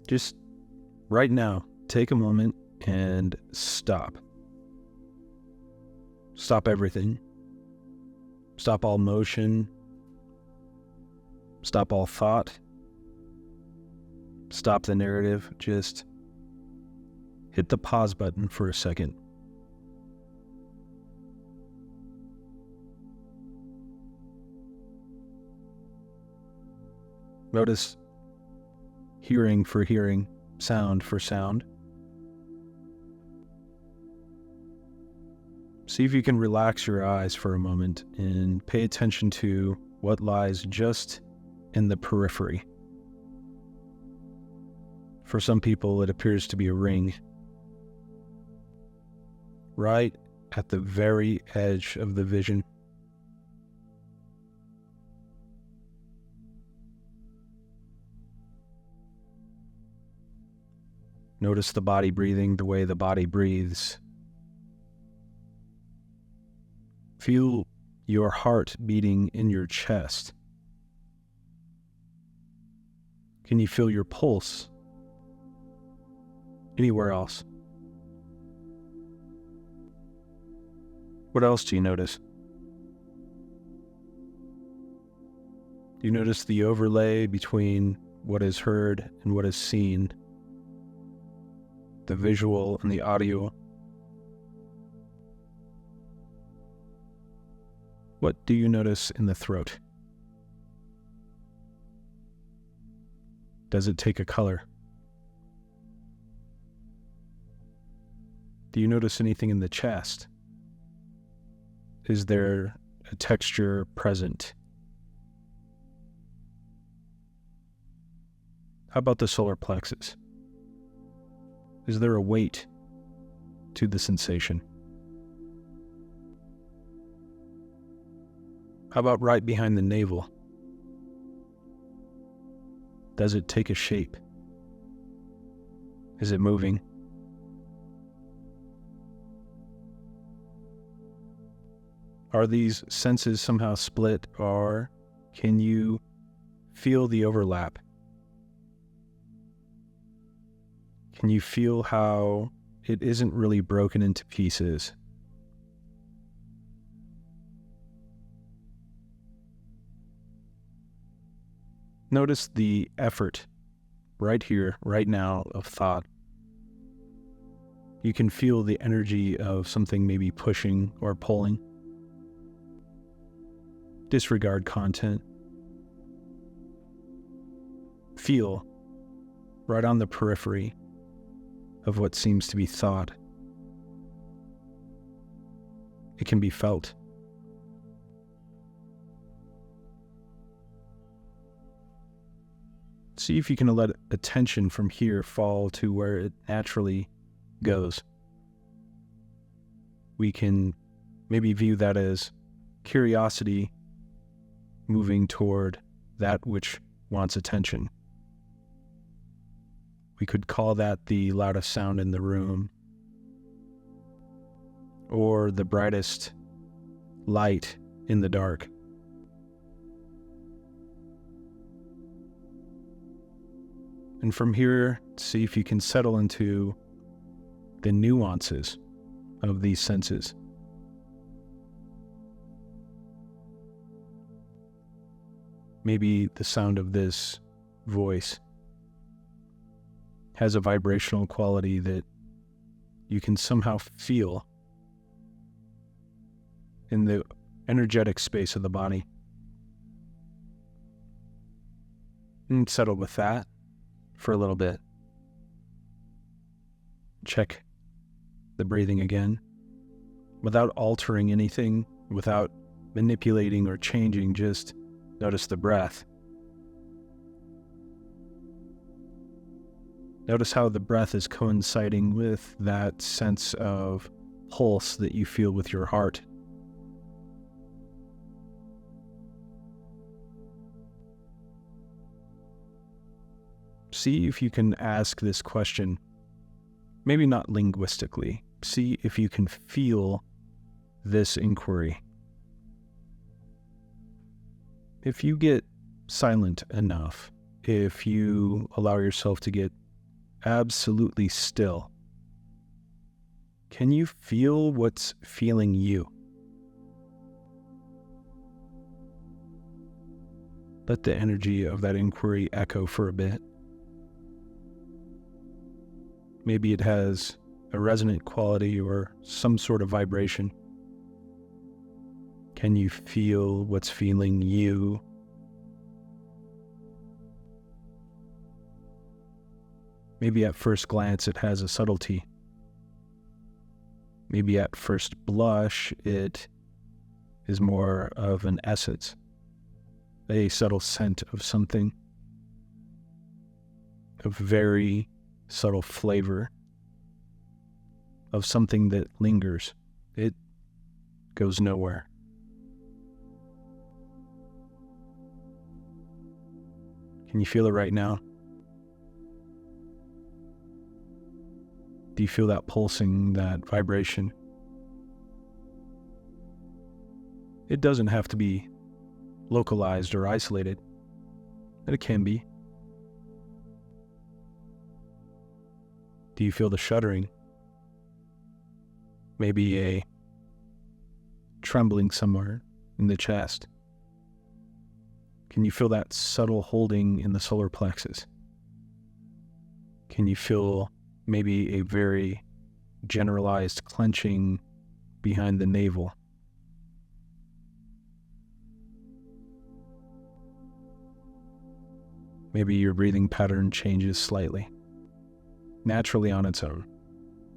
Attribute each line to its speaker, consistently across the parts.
Speaker 1: Just right now, take a moment and stop. Stop everything. Stop all motion. Stop all thought. Stop the narrative. Just hit the pause button for a second. Notice hearing for hearing, sound for sound. See if you can relax your eyes for a moment and pay attention to what lies just in the periphery. For some people, it appears to be a ring, right at the very edge of the vision. Notice the body breathing the way the body breathes. Feel your heart beating in your chest. Can you feel your pulse anywhere else? What else do you notice? Do you notice the overlay between what is heard and what is seen? The visual and the audio? What do you notice in the throat? Does it take a color? Do you notice anything in the chest? Is there a texture present? How about the solar plexus? Is there a weight to the sensation? How about right behind the navel? Does it take a shape? Is it moving? Are these senses somehow split, or can you feel the overlap? Can you feel how it isn't really broken into pieces? Notice the effort right here, right now, of thought. You can feel the energy of something maybe pushing or pulling. Disregard content. Feel right on the periphery of what seems to be thought. It can be felt. See if you can let attention from here fall to where it naturally goes. We can maybe view that as curiosity moving toward that which wants attention. We could call that the loudest sound in the room, or the brightest light in the dark. And from here, see if you can settle into the nuances of these senses. Maybe the sound of this voice has a vibrational quality that you can somehow feel in the energetic space of the body. And settle with that for a little bit. Check the breathing again, without altering anything, without manipulating or changing, just notice the breath. Notice how the breath is coinciding with that sense of pulse that you feel with your heart. See if you can ask this question, maybe not linguistically. See if you can feel this inquiry. If you get silent enough, if you allow yourself to get absolutely still. Can you feel what's feeling you? Let the energy of that inquiry echo for a bit. Maybe it has a resonant quality or some sort of vibration. Can you feel what's feeling you? Maybe at first glance it has a subtlety. Maybe at first blush it is more of an essence, a subtle scent of something, a very subtle flavor of something that lingers. It goes nowhere. Can you feel it right now? Do you feel that pulsing, that vibration? It doesn't have to be localized or isolated, but it can be. Do you feel the shuddering? Maybe a trembling somewhere in the chest. Can you feel that subtle holding in the solar plexus? Can you feel maybe a very generalized clenching behind the navel? Maybe your breathing pattern changes slightly, naturally on its own,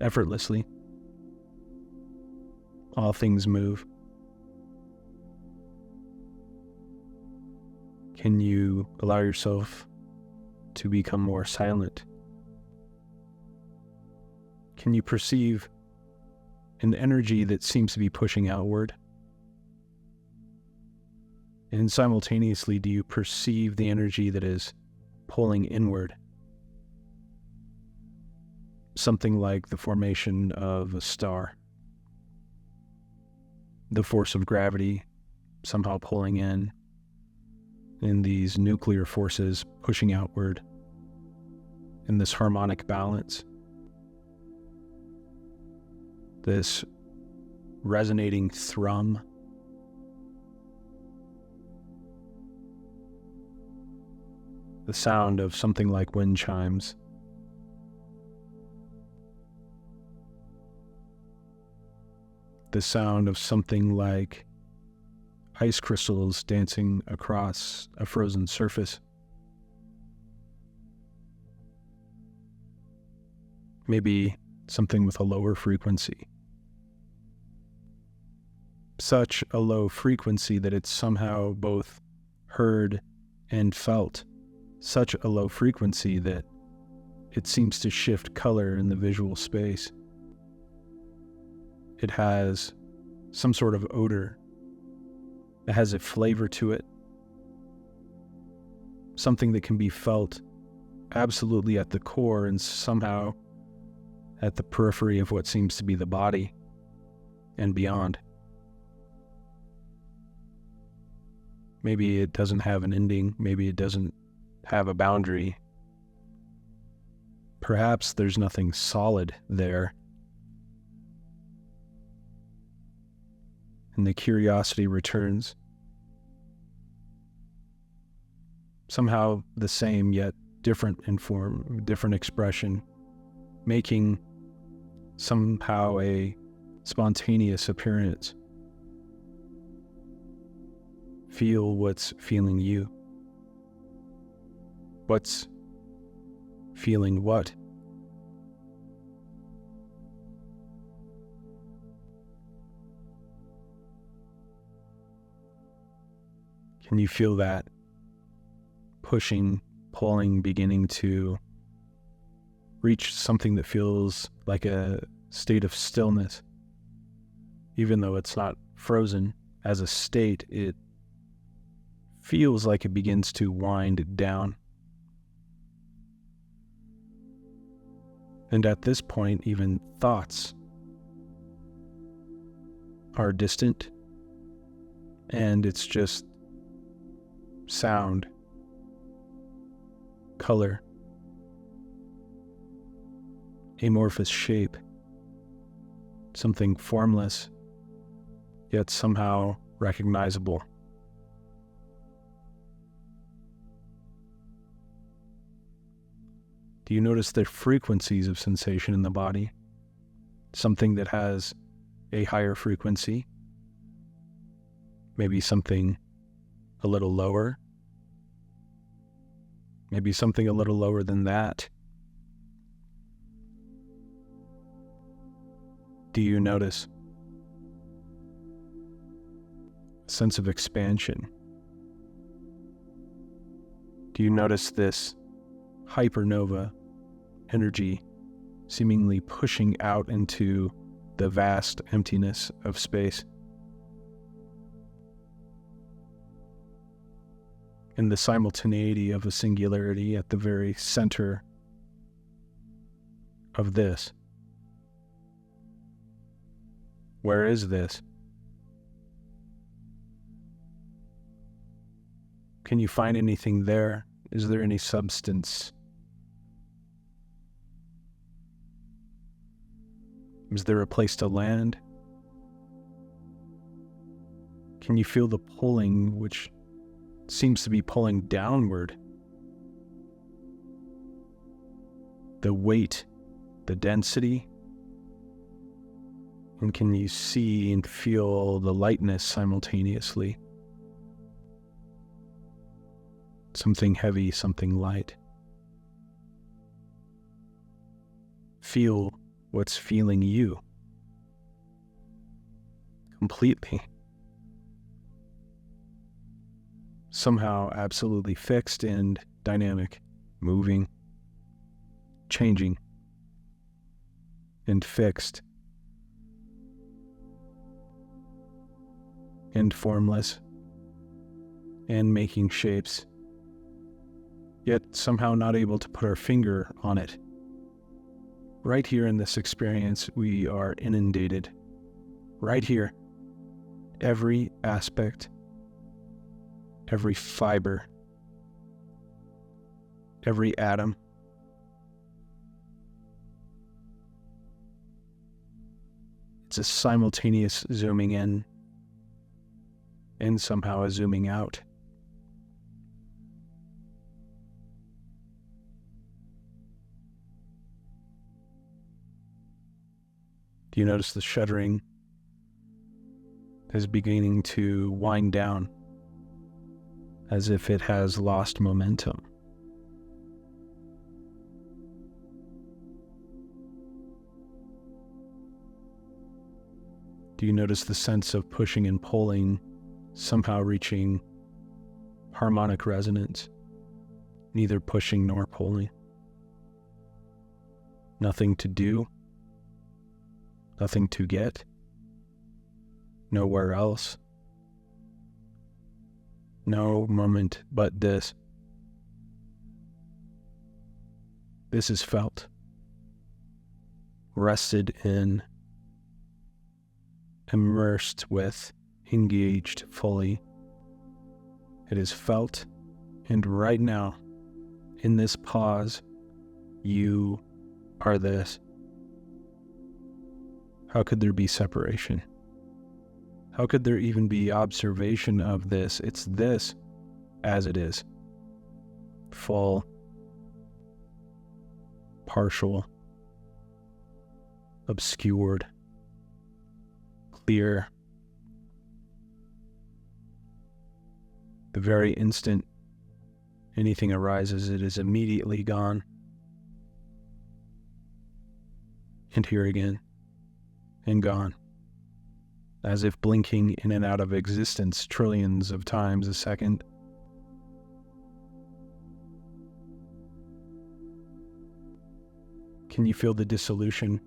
Speaker 1: effortlessly. All things move. Can you allow yourself to become more silent? Can you perceive an energy that seems to be pushing outward? And simultaneously, do you perceive the energy that is pulling inward? Something like the formation of a star. The force of gravity somehow pulling in, and these nuclear forces pushing outward in this harmonic balance. This resonating thrum. The sound of something like wind chimes. The sound of something like ice crystals dancing across a frozen surface. Maybe something with a lower frequency. Such a low frequency that it's somehow both heard and felt. Such a low frequency that it seems to shift color in the visual space. It has some sort of odor. It has a flavor to it. Something that can be felt absolutely at the core and somehow at the periphery of what seems to be the body and beyond. Maybe it doesn't have an ending. Maybe it doesn't have a boundary. Perhaps there's nothing solid there. And the curiosity returns. Somehow the same yet different in form, different expression, making somehow a spontaneous appearance. Feel what's feeling you. What's feeling what? Can you feel that pushing, pulling, beginning to reach something that feels like a state of stillness? Even though it's not frozen as a state, it feels like it begins to wind down. And at this point, even thoughts are distant, and it's just sound, color, amorphous shape, something formless, yet somehow recognizable. Do you notice the frequencies of sensation in the body? Something that has a higher frequency, maybe something a little lower, maybe something a little lower than that. Do you notice a sense of expansion? Do you notice this hypernova energy seemingly pushing out into the vast emptiness of space? In the simultaneity of a singularity at the very center of this. Where is this? Can you find anything there? Is there any substance? Is there a place to land? Can you feel the pulling, which seems to be pulling downward? The weight, the density? And can you see and feel the lightness simultaneously? Something heavy, something light. Feel what's feeling you completely. Somehow absolutely fixed and dynamic, moving, changing, and fixed, and formless, and making shapes, yet somehow not able to put our finger on it. Right here in this experience, we are inundated. Right here, every aspect, every fiber, every atom, it's a simultaneous zooming in and somehow a zooming out. Do you notice the shuddering is beginning to wind down as if it has lost momentum? Do you notice the sense of pushing and pulling somehow reaching harmonic resonance, neither pushing nor pulling? Nothing to do, nothing to get, nowhere else, no moment but this. This is felt, rested in, immersed with, engaged fully. It is felt, and right now, in this pause, you are this. How could there be separation? How could there even be observation of this? It's this as it is. Full, partial, obscured, clear. The very instant anything arises, it is immediately gone. And here again, and gone. As if blinking in and out of existence trillions of times a second. Can you feel the dissolution?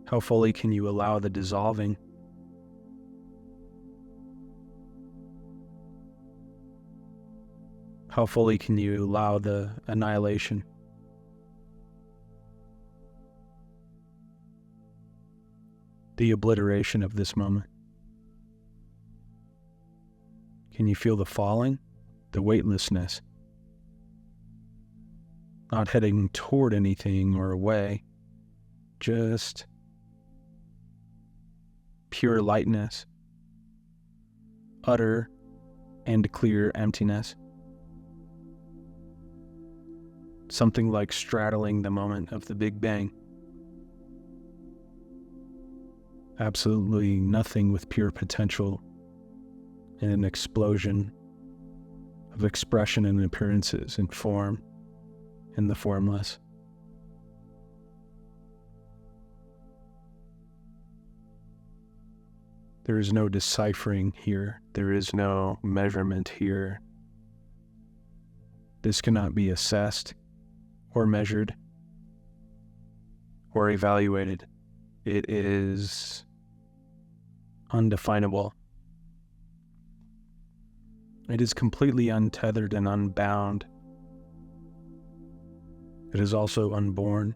Speaker 1: How fully can you allow the dissolving? How fully can you allow the annihilation? The obliteration of this moment? Can you feel the falling, the weightlessness? not heading toward anything or away, just pure lightness, utter and clear emptiness. Something like straddling the moment of the Big Bang. Absolutely nothing with pure potential in an explosion of expression and appearances and form in the formless. There is no deciphering here. There is no measurement here. This cannot be assessed or measured or evaluated. It is undefinable. It is completely untethered and unbound. It is also unborn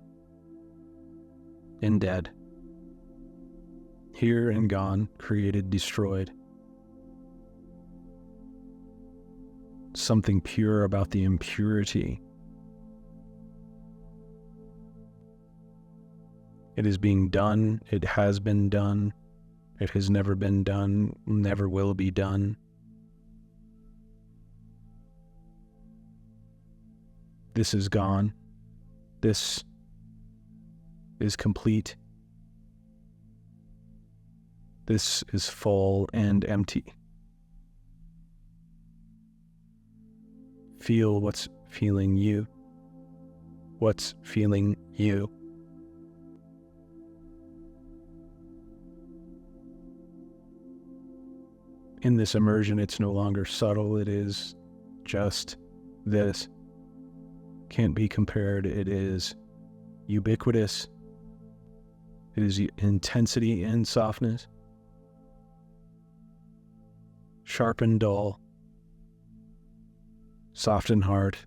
Speaker 1: and dead. Here and gone, created, destroyed. Something pure about the impurity. It is being done, it has been done, it has never been done, never will be done. This is gone. This is complete. This is full and empty. Feel what's feeling you. What's feeling you. In this immersion, it's no longer subtle. It is just this. Can't be compared. It is ubiquitous. It is intensity and softness. Sharp and dull. Soft and hard.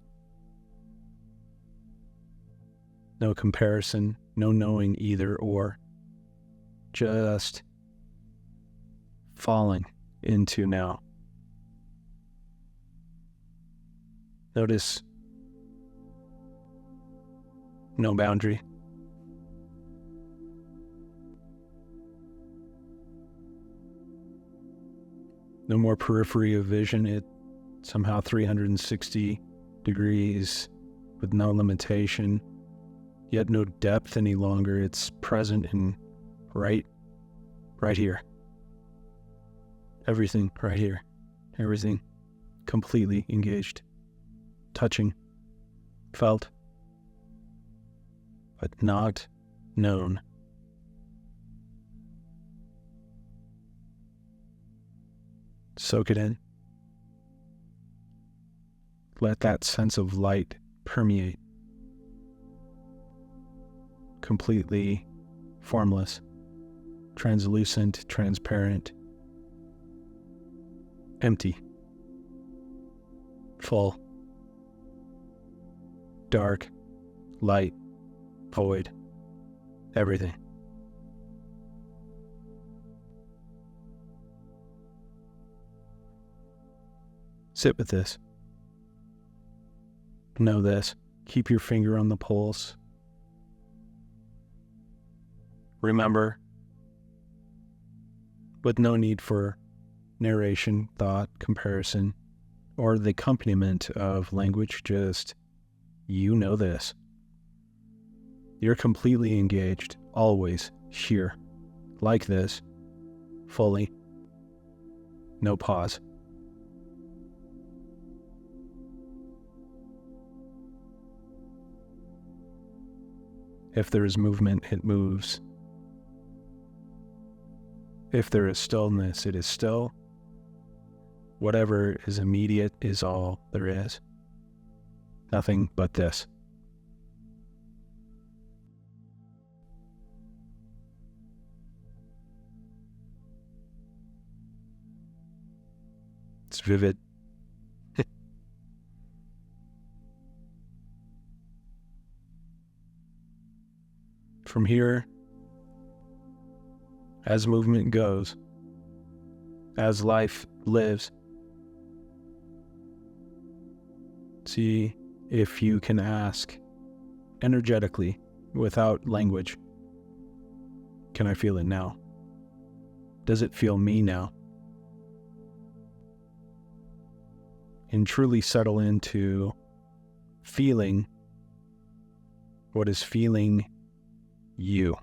Speaker 1: No comparison. No knowing either or. Just falling into now. Notice no boundary. No more periphery of vision. It somehow 360 degrees with no limitation, yet no depth any longer. It's present and right here. Everything right here. Everything completely engaged. Touching. Felt. But not known. Soak it in. Let that sense of light permeate. Completely formless, translucent, transparent, empty, full, dark, light, void, everything. Sit with this. Know this. Keep your finger on the pulse. Remember, with no need for narration, thought, comparison, or the accompaniment of language, just you know this. You're completely engaged, always here, like this, fully, no pause. If there is movement, it moves. If there is stillness, it is still. Whatever is immediate is all there is. Nothing but this. It's vivid. From here, as movement goes, as life lives, see if you can ask energetically, without language. Can I feel it now? Does it feel me now? And truly settle into feeling what is feeling you.